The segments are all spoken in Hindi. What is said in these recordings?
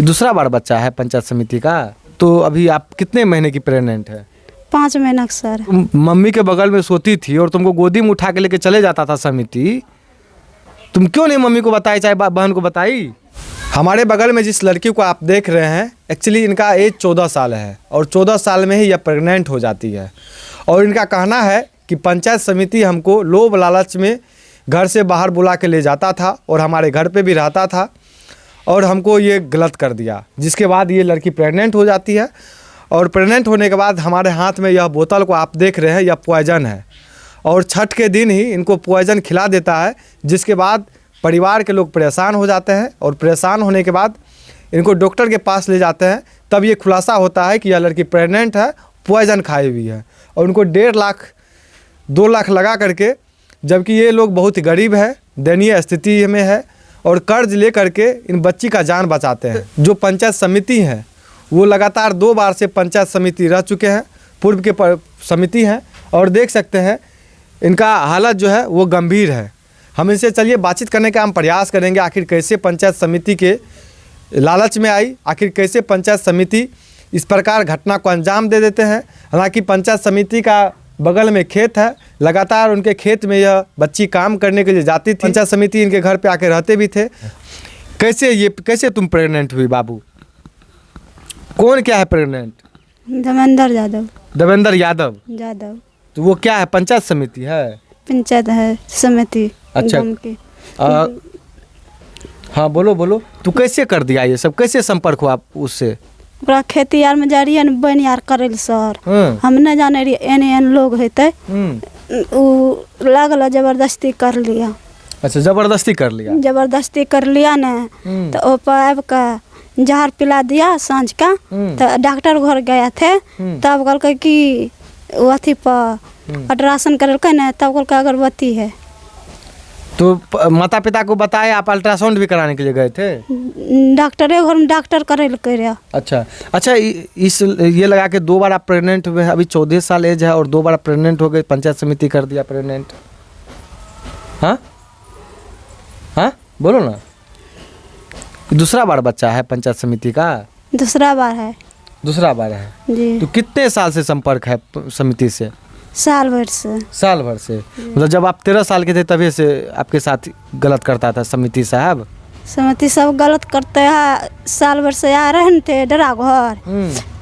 दूसरा बार बच्चा है पंचायत समिति का। तो अभी आप कितने महीने की प्रेग्नेंट है? 5 महीना का सर। मम्मी के बगल में सोती थी और तुमको गोदी में उठा के लेके चले जाता था समिति, तुम क्यों नहीं मम्मी को बताई, चाहे बहन को बताई? हमारे बगल में जिस लड़की को आप देख रहे हैं, एक्चुअली इनका एज 14 साल है और 14 साल में ही यह प्रेग्नेंट हो जाती है। और इनका कहना है कि पंचायत समिति हमको लोभ लालच में घर से बाहर बुला के ले जाता था और हमारे घर पे भी रहता था और हमको ये गलत कर दिया, जिसके बाद ये लड़की प्रेग्नेंट हो जाती है। और प्रेग्नेंट होने के बाद हमारे हाथ में यह बोतल को आप देख रहे हैं, यह पॉइजन है और छठ के दिन ही इनको पॉइजन खिला देता है, जिसके बाद परिवार के लोग परेशान हो जाते हैं और परेशान होने के बाद इनको डॉक्टर के पास ले जाते हैं। तब ये खुलासा होता है कि यह लड़की प्रेग्नेंट है, पॉइजन खाई हुई है और उनको 1.5 लाख 2 लाख लगा करके, जबकि ये लोग बहुत ही गरीब है, दयनीय स्थिति में है और कर्ज ले करके इन बच्ची का जान बचाते हैं। जो पंचायत समिति है वो लगातार 2 बार से पंचायत समिति रह चुके हैं, पूर्व के समिति हैं और देख सकते हैं इनका हालत जो है वो गंभीर है। हम इनसे चलिए बातचीत करने का हम प्रयास करेंगे, आखिर कैसे पंचायत समिति के लालच में आई, आखिर कैसे पंचायत समिति इस प्रकार घटना को अंजाम दे देते हैं। हालांकि पंचायत समिति का बगल में खेत है, लगातार उनके खेत में यह बच्ची काम करने के लिए जाती थी। पंचायत समिति इनके घर पे आके रहते भी थे। कैसे तुम प्रेग्नेंट हुई बाबू? कौन क्या है प्रेग्नेंट? देवेंद्र यादव। देवेंद्र यादव। तो वो क्या है, पंचायत समिति है? पंचायत है समिति। अच्छा। हाँ बोलो। तू कैसे कर दिया ये सब, कैसे संपर्क हुआ उससे? ओकरा खेती यार में जा रही है न, बन यार करे सर। हम न जाने रही एन लोग हेते, उ लागल जबरदस्ती कर लिया। अच्छा, जबरदस्ती कर लिया? जबरदस्ती कर लिया न, तो ओपर का जहर पिला दिया सांझ का। तो डॉक्टर घर गया थे, तब कहल कि अथी पर अल्ट्रासाउंड करल न, तब कहल अगरबत्ती है। तो माता पिता को बताया, आप अल्ट्रासाउंड भी कराने के लिए गए थे? डॉक्टरे घर में डॉक्टर करे। अच्छा, इस ये लगा के 2 बार आप प्रेग्नेंट हुए हैं, अभी 14 साल एज है और 2 बार प्रेग्नेंट हो गए, पंचायत समिति कर दिया प्रेग्नेंट। हाँ बोलो ना। दूसरा बार बच्चा है पंचायत समिति का? दूसरा बार है जी। तो कितने साल से संपर्क है समिति से? साल भर से। मतलब जब आप 13 साल के थे तभी से आपके साथ गलत करता था समिति साहब? समिति सब गलत करते हैं। साल भर से आ रहे थे डरा घर,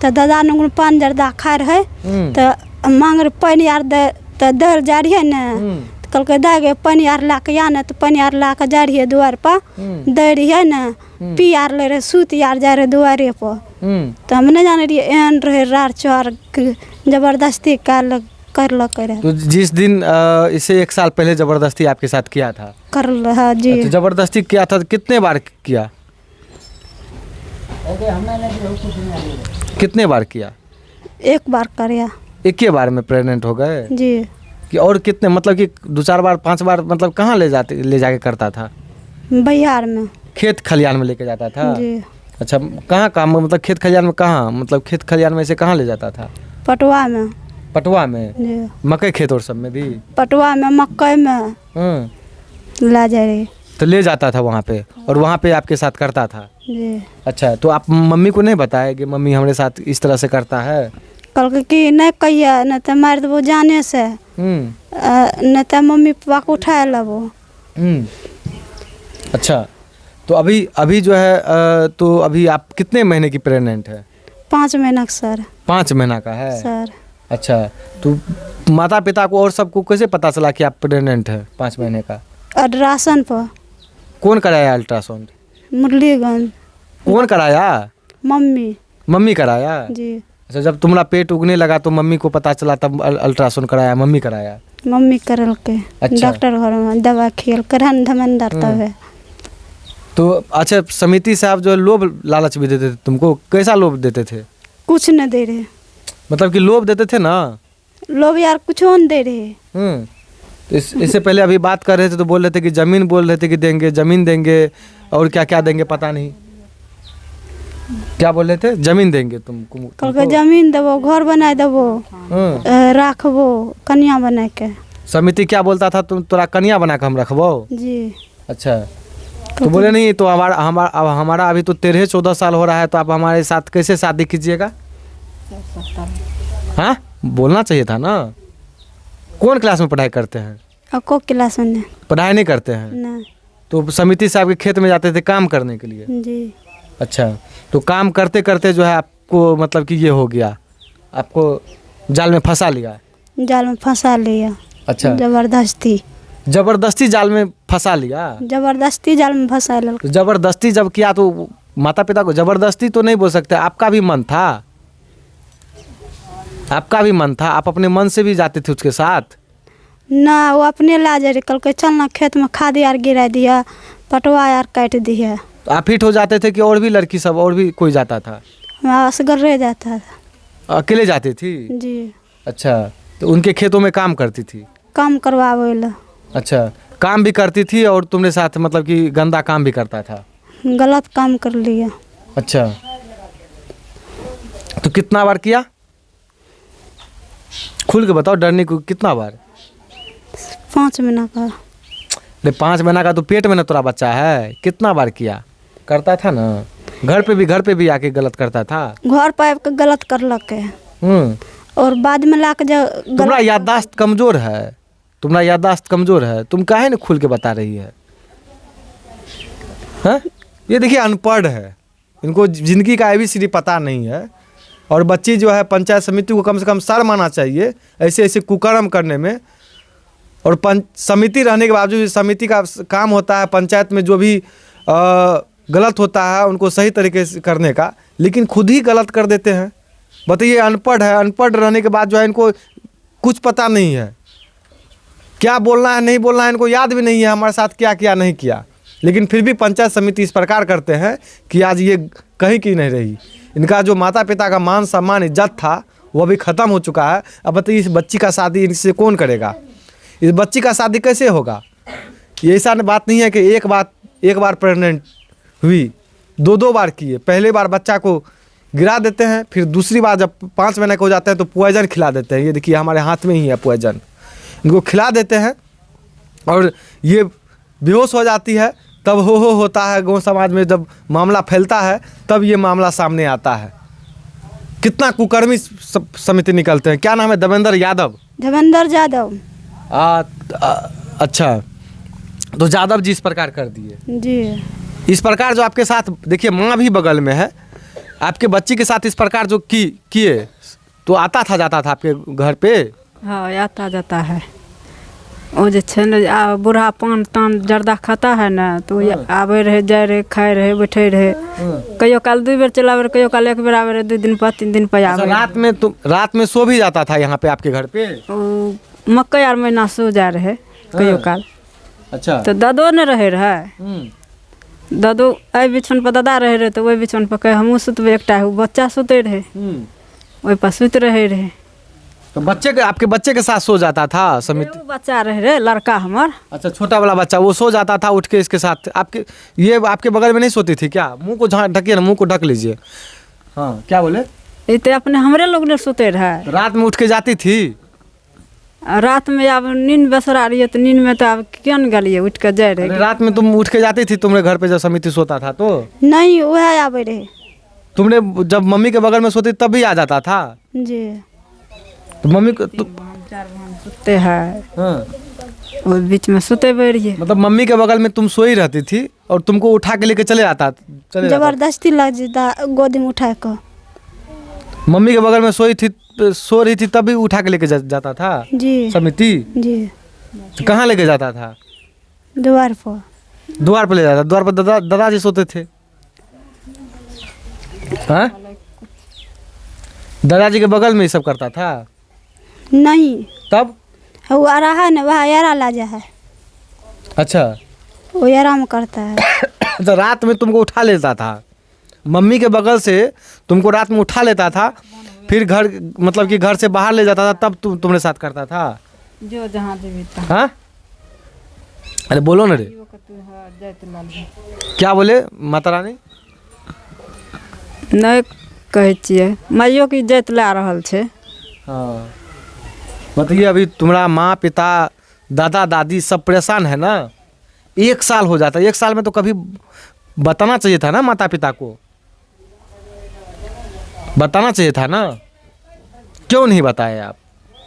तो दादा ने 5 जर्दा खा रहे, तो मांग रहे पानी यार दे, तो दल जा रही है न, कल के दे गए पानी यार ला के आना, तो पानी यार ला के जा रही है द्वार पर, दे रही है न, पी यार ले रहे, सूत यार जा रहे द्वारे पर। तो हम नहीं जाने रही एन रहे रार चोर जबरदस्ती कर। तो जिस दिन इसे 1 साल पहले जबरदस्ती आपके साथ किया था? कर जी। तो जबरदस्ती किया था, कितने बार किया? कितने बार किया? 1 बार किया। एक ही बार में प्रेग्नेंट हो गए जी? कि और कितने, मतलब कि 2-4 बार 5 बार, मतलब कहाँ ले जाके करता था? बिहार में खेत खलियान में लेके जाता था जी। अच्छा, कहाँ काम, मतलब खेत खलियान में कहाँ, मतलब खेत खलियान में से कहाँ ले जाता था? पटवा में जी। मकई खेत और सब में भी? पटवा में, मकई में ला जा रही, तो ले जाता था वहाँ पे और वहाँ पे आपके साथ करता था जी। अच्छा, तो आप मम्मी को नहीं बताया कि मम्मी हमारे साथ इस तरह से करता है? कल कि नहीं कहिए, न तो मार देवो जाने से, न तो मम्मी पापा को उठा लेबो। अच्छा, तो अभी जो है, तो अभी आप कितने महीने की प्रेग्नेंट है? 5 महीना का सर। 5 महीना का है सर। अच्छा, तो माता पिता को और सबको कैसे पता चला कि आप प्रेग्नेंट है 5 महीने का? अल्ट्रासाउंड पर। कौन कराया अल्ट्रासाउंड? मुरलीगंज। कौन कराया? मम्मी कराया जी। अच्छा, जब तुम्हारा पेट उगने लगा तो मम्मी को पता चला, तब अल्ट्रासाउंड कराया? मम्मी कराया? मम्मी करल के। अच्छा। डॉक्टर घर में दवा खेल कर धमंदर तब है। तो अच्छा, समिति साहब जो लोभ लालच भी देते थे तुमको, कैसा लोभ देते थे? कुछ न दे रहे, मतलब कि लोभ देते थे ना? लोभ यार कुछ न दे रहे। तो इससे पहले अभी बात कर रहे थे तो बोल रहे थे कि जमीन, बोल रहे थे कि देंगे, जमीन देंगे और क्या क्या देंगे पता नहीं, क्या बोल रहे थे? जमीन देंगे तुमको? कल के जमीन देवो, घर बना देवो, रखबो कन्या बना के। समिति क्या बोलता था, तुम तोरा कन्या बना के हम रखबो? जी। अच्छा, तो बोले नहीं तो हमारा अभी तो 13-14 साल हो रहा है, तो आप हमारे साथ कैसे शादी कीजिएगा? हाँ, बोलना चाहिए था ना। कौन क्लास में पढ़ाई करते हैं? और को क्लास में पढ़ाई नहीं करते हैं? नहीं तो समिति साहब के खेत में जाते थे काम करने के लिए? जी। अच्छा, तो काम करते करते जो है आपको मतलब कि ये हो गया, आपको जाल में फंसा लिया? जाल में फंसा लिया। अच्छा, जबरदस्ती जाल में फंसा लिया? जबरदस्ती जाल में फंसा लिया। तो जबरदस्ती जब किया तो माता पिता को जबरदस्ती तो नहीं बोल सकते, आपका भी मन था? आपका भी मन था? आप अपने मन से भी जाते थे उसके साथ? ना, वो अपने ला जा रहे, कल के चलना खेत में खाद यार गिरा दिया, पटवा यार काट दिया। तो आप हिट हो जाते थे कि और भी लड़की सब और भी कोई जाता था? असगर रह जाता था। अकेले जाती थी? जी। अच्छा, तो उनके खेतों में काम करती थी? काम करवावे ला। अच्छा, काम भी करती थी और तुमने साथ मतलब कि गंदा काम भी करता था? गलत काम कर लिया। अच्छा, तो कितना बार किया? खुल के बताओ, डरने को। कितना बार? 5 महीना का। अरे 5 महीना का तो पेट में ना तेरा बच्चा है, कितना बार किया? करता था ना, घर पे भी आके गलत करता था? घर पर आके गलत करलक है और बाद में ला के तुम्हारा याददाश्त कमजोर है, तुम्हारा याददाश्त कमजोर है, तुम काहे ना खुल के बता रही है? हाँ? ये देखिए अनपढ़ है, इनको जिंदगी का ABCD पता नहीं है। और बच्ची जो है पंचायत समिति को कम से कम शर्म आना चाहिए ऐसे ऐसे कुकर्म करने में। और समिति रहने के बावजूद समिति का काम होता है पंचायत में जो भी गलत होता है उनको सही तरीके से करने का, लेकिन खुद ही गलत कर देते हैं। बताइए, अनपढ़ है, अनपढ़ रहने के बाद जो है इनको कुछ पता नहीं है, क्या बोलना है नहीं बोलना है इनको याद भी नहीं है, हमारे साथ क्या किया नहीं किया। लेकिन फिर भी पंचायत समिति इस प्रकार करते हैं कि आज ये कहीं की नहीं रही। इनका जो माता पिता का मान सम्मान इज्जत था वो भी ख़त्म हो चुका है। अब बताइए, इस बच्ची का शादी इनसे कौन करेगा? इस बच्ची का शादी कैसे होगा? ये ऐसा बात नहीं है कि एक बार प्रेग्नेंट हुई, 2 बार किए। पहले बार बच्चा को गिरा देते हैं, फिर दूसरी बार जब 5 महीने के हो जाते हैं तो पॉइजन खिला देते हैं। ये देखिए हमारे हाथ में ही है पॉइजन, इनको खिला देते हैं और ये बेहोश हो जाती है। तब हो होता है गाँव समाज में, जब मामला फैलता है तब ये मामला सामने आता है। कितना कुकर्मी समिति निकलते हैं। क्या नाम है? देवेंद्र यादव। देवेंद्र यादव। अच्छा, तो यादव जी इस प्रकार कर दिए जी। इस प्रकार जो आपके साथ, देखिए माँ भी बगल में है, आपके बच्ची के साथ इस प्रकार जो किए तो आता था जाता था आपके घर पे? हाँ, आता जाता है। वो जे छै ने बूढ़ा पान तान जर्दा खाता है ना, तो आबे रहे, जाए रहे, खाए रहे, बैठे रहे। कहियो काल 2 बेर चलावे रहे, कहियो काल 1 बेर आवे रहे, 2 दिन पर 3 दिन पर आवे। रात में सो भी जाता था यहाँ पे आपके घर पे? मकई आर महीना सो जा रहे कहियो काल। अच्छा, तो दादो न रहे दादो एहि बिछौन पर दादा रहे तो ओहि बिछौन पर कहे हमहूँ सुतबे, एकटा बच्चा सुते रहे ओहि पर सुत रहे। तो आपके बच्चे के साथ सो जाता था समिति? बच्चा रहे लड़का हमार। अच्छा, छोटा वाला बच्चा वो सो जाता था उठ के इसके साथ? आपके बगल में नहीं सोती थी क्या? मुंह को ढकिए ना, मुंह को ढक लीजिए। हाँ, क्या बोले? ये अपने हमरे लोग ने सोते रहे। रात में उठ के जाती थी? रात में अब नींद बेसरा रही है तो नींद में तो अब क्या न गलिए, उठ के जाए रहे। रात में तुम उठ के जाती थी तुम्हारे घर पे जब समिति सोता था तो? नहीं, वह आवे रहे। तुमने जब मम्मी के बगल में सोती तब भी आ जाता था? जी। तो मम्मी को 4 सुते है। हाँ। वो बीच में सुते बैठिए। मतलब मम्मी के बगल में तुम सोई रहती थी और तुमको उठा के लेके चले जबरदस्ती लग जाता गोदी में उठा कर। मम्मी के बगल में सो रही थी तब भी उठा के लेके जाता था? जी। समिति? जी। तो कहाँ लेके जाता था? द्वार पर ले जाता? द्वार पर दादाजी सोते थे? हाँ, दादाजी के बगल में ये सब करता था? नहीं। तब वो आ रहा है ना, वह यारा लाजा है। अच्छा, वो आराम करता है। तो रात में तुमको उठा लेता था, मम्मी के बगल से तुमको रात में उठा लेता था, फिर घर मतलब कि घर से बाहर ले जाता था, तब तुम्हारे साथ करता था? जो जहाँ जीवित। हाँ, अरे बोलो ना रे, क्या बोले माता रानी? नहीं कहे छिए, माइयो की इज्जत ला रहल छे। हाँ, बताइए, अभी तुम्हारा माँ पिता दादा दादी सब परेशान है ना? 1 साल हो जाता है, 1 साल में तो कभी बताना चाहिए था ना माता पिता को, बताना चाहिए था ना। क्यों नहीं बताए आप,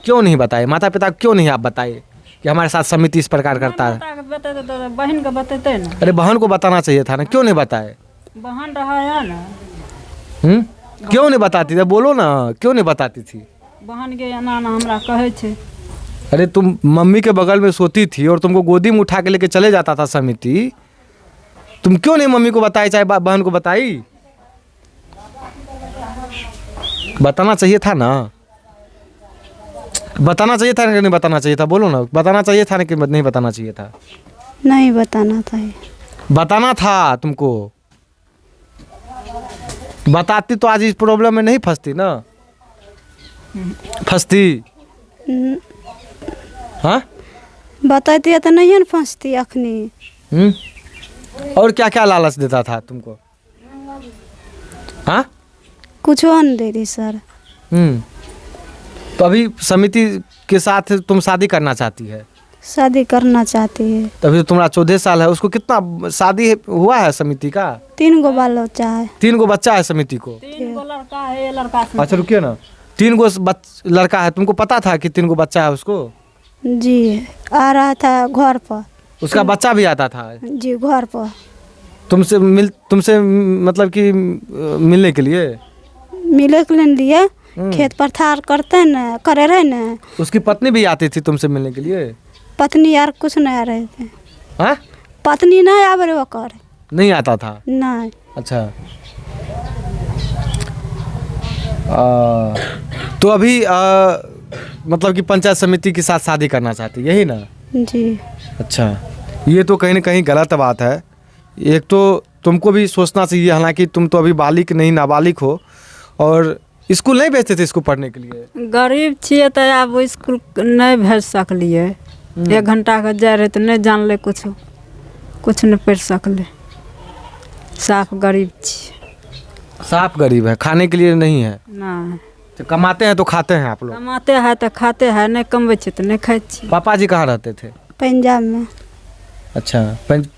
क्यों नहीं बताए माता पिता को, क्यों नहीं आप बताए कि हमारे साथ समिति इस प्रकार करता है। बतेते तो बहन को बतेते ना। अरे बहन को बताना चाहिए था ना, क्यों नहीं बताए। बहन रहा है ना। क्यों नहीं बताती थी, बोलो ना क्यों नहीं बताती थी। बहन के एना ना हमरा कहे छे। अरे तुम मम्मी के बगल में सोती थी और तुमको गोदी में उठा के लेके चले जाता था समिति, तुम क्यों नहीं मम्मी को बताई, चाहे बहन को बताई। बताना चाहिए था ना, बताना चाहिए था कि नहीं बताना चाहिए था, बोलो ना। बताना चाहिए था ना कि नहीं बताना चाहिए था। नहीं बताना चाहिए। बताना था तुमको, बताती तो आज इस प्रॉब्लम में नहीं फंसती ना, फंसती। हाँ बताती तो नहीं न फंसती अखनी। और क्या क्या लालच देता था तुमको। हाँ कुछ नहीं दे रही सर। तो अभी समिति के साथ तुम शादी करना चाहती है। शादी करना चाहती है। तो अभी तो तुम्हारा 14 साल है, उसको कितना शादी हुआ है समिति का। 3 गो बाल बच्चा है। 3 गो बच्चा है समिति को। 3 गो लड़का है, ये लड़का से। अच्छा रुकिए ना, 3 गो लड़का है, तुमको पता था कि 3 गो बच्चा है उसको। जी आ रहा था घर पर। उसका बच्चा भी आता था जी घर पर। तुमसे मतलब कि मिलने के लिए। मिले के लिए खेत पर थार करते न करे रहे न। उसकी पत्नी भी आती थी तुमसे मिलने के लिए। पत्नी यार कुछ नहीं आ रहे थे। हाँ पत्नी नहीं आ रहे कर। नहीं आता था। नहीं। अच्छा तो अभी मतलब कि पंचायत समिति के साथ शादी करना चाहती, यही ना। जी। अच्छा ये तो कहीं ना कहीं गलत बात है। एक तो तुमको भी सोचना चाहिए, हालांकि तुम तो अभी बालिक नहीं नाबालिग हो, और स्कूल नहीं भेजते थे इसको पढ़ने के लिए। गरीब छिए तो अब स्कूल नहीं भेज सकलिए। 1 घंटा के जाए रहे तो नहीं जानले कुछ नहीं पढ़ सकले। साफ गरीब छिए। साफ गरीब है, खाने के लिए नहीं है। नहीं तो कमाते हैं तो खाते हैं आप लोग। कमाते हैं तो खाते हैं, नहीं कमबै छिए तो नहीं खाए छिए। पापा जी कहाँ रहते थे। पंजाब में। अच्छा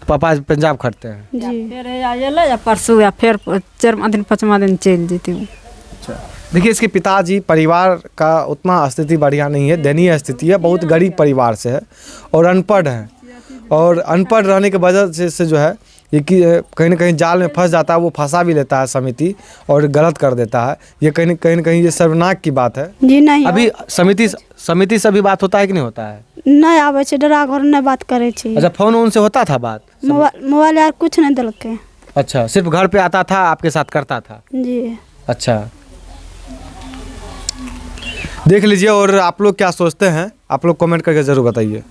पापा पंजाब खटते हैं। जी। फिर अयलै या परसों या फिर 4वां दिन 5वां दिन चल जेती। अच्छा देखिए, इसके पिताजी परिवार का उतना स्थिति बढ़िया नहीं है, दयनीय स्थिति है, बहुत गरीब परिवार से है और अनपढ़ हैं। और अनपढ़ रहने की वजह से जो है ये कि कहीं ना कहीं जाल में फंस जाता है, वो फंसा भी लेता है समिति और गलत कर देता है। ये कहीं ना कहीं ये शर्मनाक की बात है। जी नहीं। अभी समिति से भी बात होता है कि नहीं होता है। नहीं आवे छे, डरा घर नहीं बात करे छे। अच्छा फोन उनसे होता था बात। मोबाइल यार कुछ नहीं दिलके। अच्छा सिर्फ घर पे आता था, आपके साथ करता था। जी। अच्छा देख लीजिए, और आप लोग क्या सोचते हैं आप लोग कमेंट करके ज़रूर बताइए।